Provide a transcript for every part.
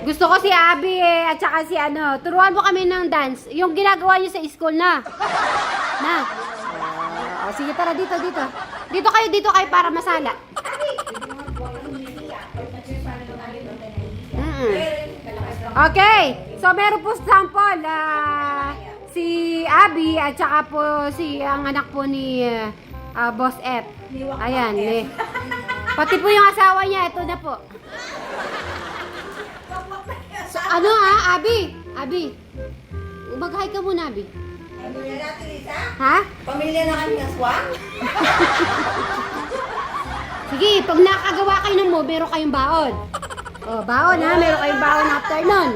Gusto ko si Abby eh, at saka si ano, turuan mo kami ng dance. Yung ginagawa niyo sa school na. Na. Sige, tara dito. Dito kayo para masala. Okay, so meron po sample. Si Abby at saka po si ang anak po ni Boss F. Ayan, pati po yung asawa niya, ito na po. So, ano Abby? Mag-hi ka muna, Abby. Pamilya natin, Lisa? Ha? Pamilya na kami ng swang? Sige, pag nakagawa kayo ng mo, meron kayong baon. Oh, baon ha, meron kayong baon after nun.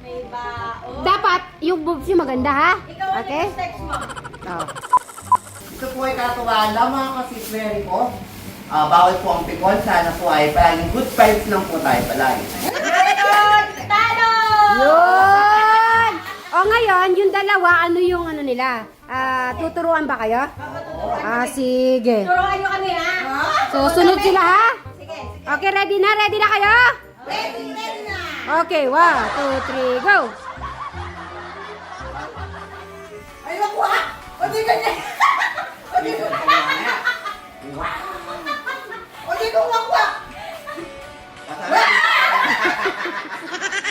May baon. Dapat, yung boobs yung maganda ha? Ikaw Okay? ang sex mo. Oh. Ito po ay katuwala mga kasisweri ko. Bawal po ang pikon. Sana po ay palaging good vibes lang po tayo palagi. Ganon! Talo! Yun! O ngayon, yung dalawa, ano yung ano nila? Tuturuan ba kayo? Sige. Turuan nyo kami, ha? So, sunod sila ha? Sige. Okay, ready na kayo? Ready na! Okay, 1, 2, 3, go! Ay, makuha! O, di ganyan! O, di ko makuha!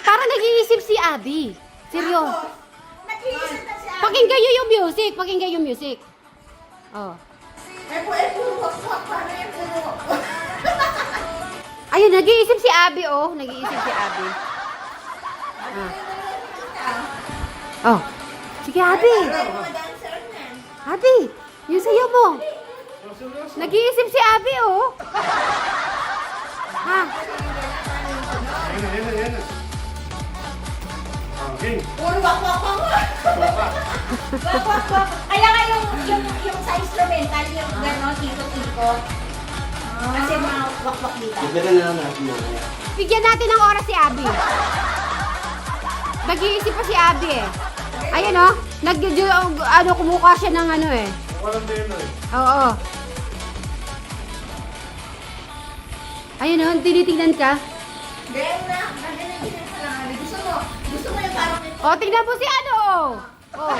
Parang nag-iisip si Abby. Seryoso. Nag-iisip na siya. Pakinggan nyo yung music. Oh. Puro wakwak pa rin. Ayun, nag-iisip si Abby, oh. Nag-iisip si Abby. Oh. Sige, Abby. Mga dancer na. Abby, yung sayo mo. Nag-iisip si Abby, oh. Ha? Puro wakwak pa mo. Wakwak. Kaya nga yung sa instrumental, yung gano'n, ikot-ikot. Kasi mga wakwak dito. Bigyan natin ng oras si Abby. Nag-iisip pa si Abby, eh. Ayan, oh. Kumukuha siya ng ano, eh. Oo. Ayun, oh. Tinitingnan ka. Ganyan na. Ganyan sa lang. Gusto mo yung parang... Oh, tingnan mo si ano, oh. Oh.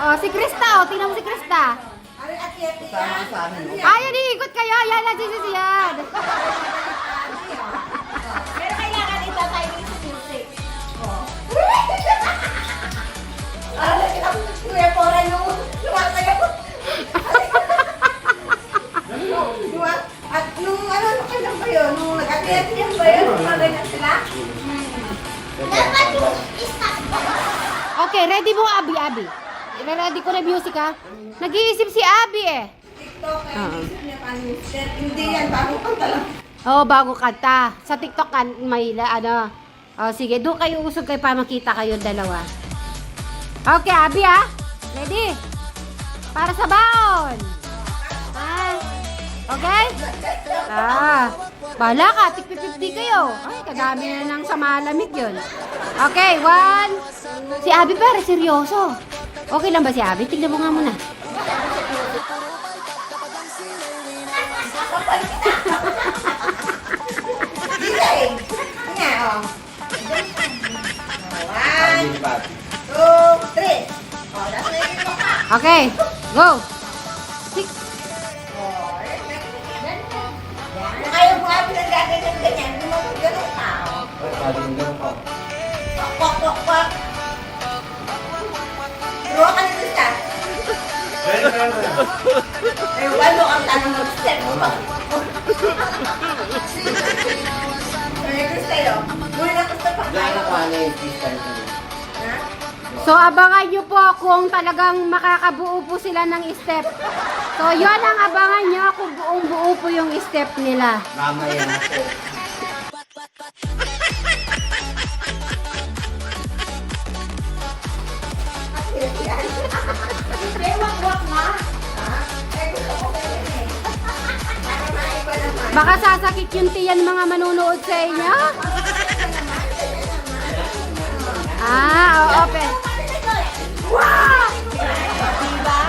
Oh, si Krista, oh. Tingnan mo si Krista. Ano at yan? Kasama ka sa amin, no? Ayan, iikot kayo. Yan, nagsisisiyan. Pero kailangan itatiming sa music. Kuya Pora nung lumatayo. Diba? At nung ano kailan ba yun? Nung nag-ati-atiyan ba yun? Magaganyan sila? Dapat yung stop. Okay, ready mo, Abby. Ready ko na music, ha? Nag-iisip si Abby, eh. TikTok, kaya isip niya paano yung step. Hindi yan, bagong kanta lang. Oo, bago kanta. Sa TikTok, may ano. Oh, sige, doon kayo usog kayo para makita kayo dalawa. Okay, Abby, ha? Ready? Para sa baon. Okay? Bahala ka. Tig-50 kayo. Ay, kadami na ng sa malamig yun. Okay, 1. Si Abby pare, seryoso. Okay lang ba si Abby? Tignan mo nga muna. Delay. Nga, oh. 1, 2, 3. Oh, that's na yung baka. Okay, go. Kung ayaw mo nga pinag-ganyan, hindi mo ganun ka. Kwak, kwak, kwak. Turuan ka nito siya. Eh, walo ang tanong mag-step mo ba? Eh, Cristelo, muli na gusto pa tayo. Ha? So, abangan nyo po kung talagang makakabuo po sila ng step. So, yun ang abangan nyo kung buong-buo po yung step nila. Mamaya na po. Eh, wak-wak na. Ha? Eh, gusto ko kayo eh. Para maiba naman. Baka sasakit yung tiyan mga manunood sa inyo. Open. Wow! Diba?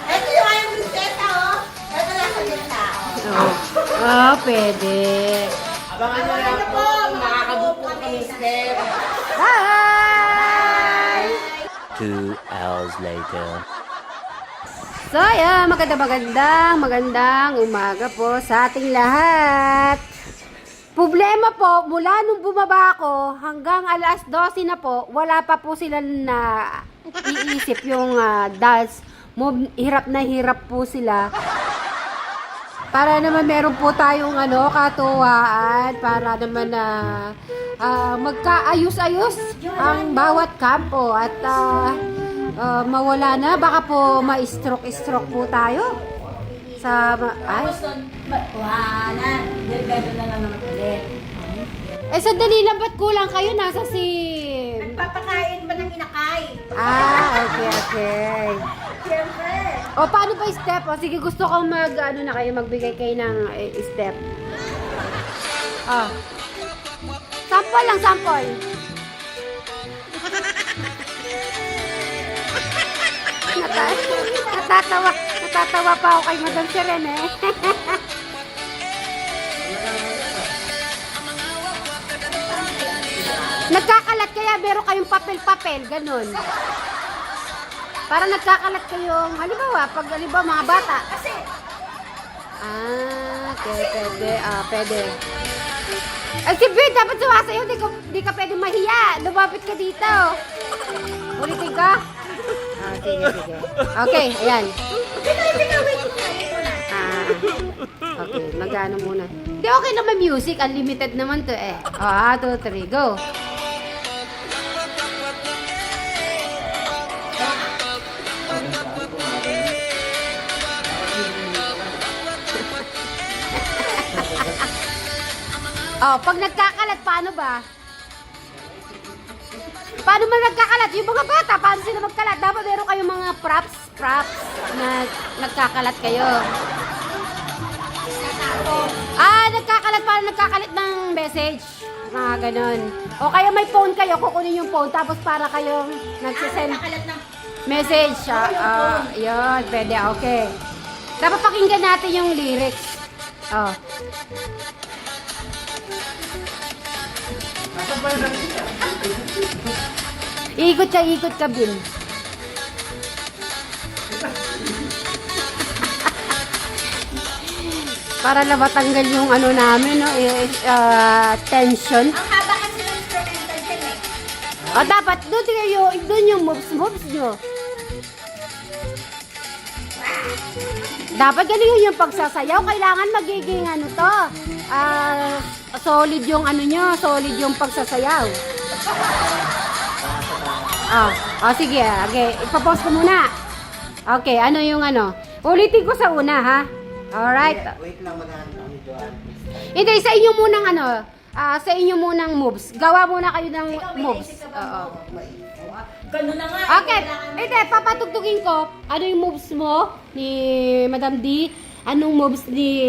Ito yung ayong prinsesa, oh. Ito lang sa ganda, oh. Pwede. Abangan nyo lang po kung makakabuko kami step. Bye! 2 hours later. So, ayan, magandang umaga po sa ating lahat. Problema po, mula nung bumaba ako hanggang alas 12 na po, wala pa po sila na iisip yung dance move. Hirap na hirap po sila. Para naman meron po tayong katuwaan, para naman na magkaayos-ayos ang bawat kampo at mawala na, baka po ma-stroke po tayo. Ay. Wala. Gano'n na lang naman ulit. Sandali lang, ba't kulang kayo? Nasa si... Nagpapakain ba ng inakay? Okay. Siyempre. O, paano ba step? O, sige, gusto kong magbigay kayo ng step. Sample lang, sample. Natatawa pa ako kay Madam Serene. Nagkakalat kaya meron kayong papel-papel, ganun. Para nagkakalat kayong, halimbawa, mga bata. Kasi, Pwede. Ay, si Ben, dapat sumasayo, di ka pwede mahiya. Lumapit ka dito. Ulitin ka. Sige. Okay, ayan. Okay, magano muna. Hindi, okay naman music. Unlimited naman to eh. 1, 2, 3, go. Pag nagkakalat, paano ba? Paano man nagkakalat? Yung mga bata, paano sila magkalat? Dapat meron kayong mga props na nagkakalat kayo. Nagkakalat, paano nagkakalat ng message? Mga ganon. O kaya may phone kayo, kukunin yung phone, tapos para kayong nagsisend message. Yun, pwede, okay. Dapat pakinggan natin yung lyrics. Ikot ka, Bin. Para na matanggal yung namin, no? Tension. ang haba kasi ng instrumental dyan eh. Dapat doon yung moves nyo. Dapat galing yung pagsasayaw. Kailangan magiging solid yung solid yung pagsasayaw. Sige. Okay, ipapause ko muna. Okay, yung ulitin ko sa una, ha? Alright. Wait lang, maghanap kami doon. Hindi, sa inyo munang moves. Gawa muna kayo ng moves. Oo. Gano'n na nga. Okay, hindi, papatugtugin ko. Ano yung moves mo ni Madam D? Anong moves ni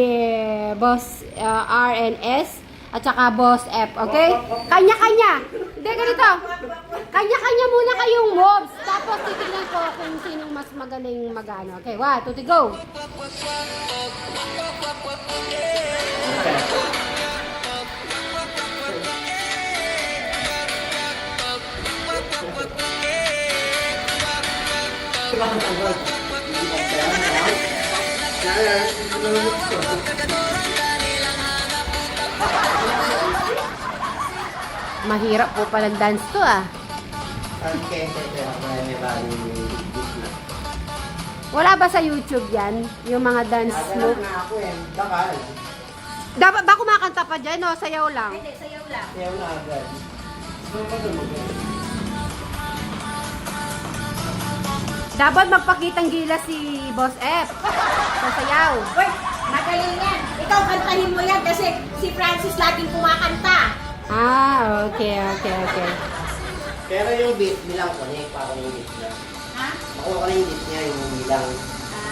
Boss R and S? At saka Boss F, okay? Kanya-kanya. Hindi, ganito. Kanya-kanya muna kayong moves. Tapos titignan ko kung sinong mas magaling magano. Okay, 1, 2, 3, go! Mahirap po palang dance to, Wala ba sa YouTube yan? Yung mga dance move? Dapat ba kumakanta pa dyan o sayaw lang? Hindi, sayaw lang. Dapat magpakitang gila si Boss F sa sayaw. Uy, magaling yan. Ikaw kantahin mo yan kasi si Francis laging kumakanta. Okay. Pero yung beat, bilang ko niya, parang yung beat niya. Ha? Makuha ko na yung beat niya, yung bilang.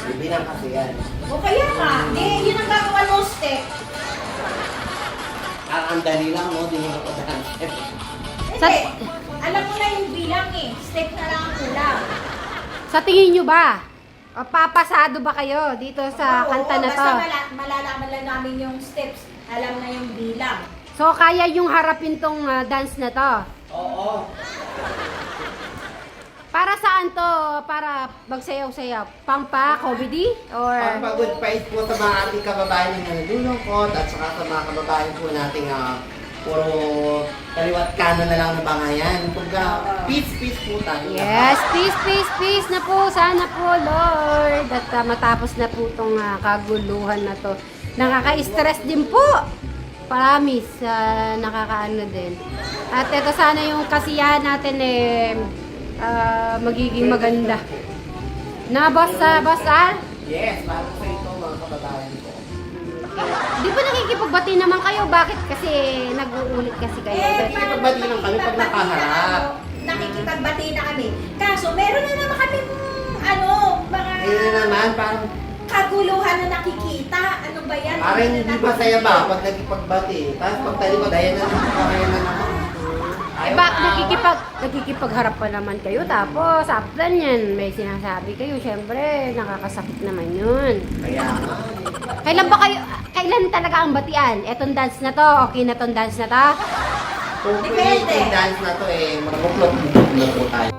Yung bilang kasi yan. O kaya ka. Yun ang gagawa mo step. Ang dali lang, no? Di mo ko dance. Hindi. Alam mo na yung bilang. kulang eh. Step na lang ang kulang. Sa tingin nyo ba? O, papasado ba kayo dito sa kanta na to? Basta malalaman lang namin yung steps. Alam na yung bilang. So, kaya yung harapin tong dance na to? Oo. Para saan to? Para magsayaw-sayaw? Pampa, comedy? Or... Pag-good vibes po sa mga ating kababayan na nalulungkot at saka sa mga kababayan po nating puro kaliwat kanan na lang na bangayan. Kumbaga, peace po tayo. Yes, peace, peace, peace na po. Sana po, Lord. At matapos na po itong kaguluhan na to. Nakaka-stress din po. Promise, nakakaano din. At ito sana yung kasiyahan natin magiging maganda. Na, Boss Al? Yes, para sa ito mga kababayan ko. Di ba nakikipagbati naman kayo? Bakit? Kasi nag-uulit kasi kayo. Nakikipagbati lang kami pag nakaharap. Nakikipagbati na kami. Kaso, meron na naman kami mga Ayun na naman, parang kaguluhan na nakikita. Ano ba yan? hindi masaya ba pag nakikipagbati. Tapos pag talikod, ayan na naman. Nakikipagharap pa naman kayo, tapos after yan, may sinasabi kayo, syempre, nakakasakit naman yun. Kaya nga. Kailan talaga ang batian? Etong dance na to, okay na tong dance na to? Kung Depende. yung dance na to magbuklot na po tayo.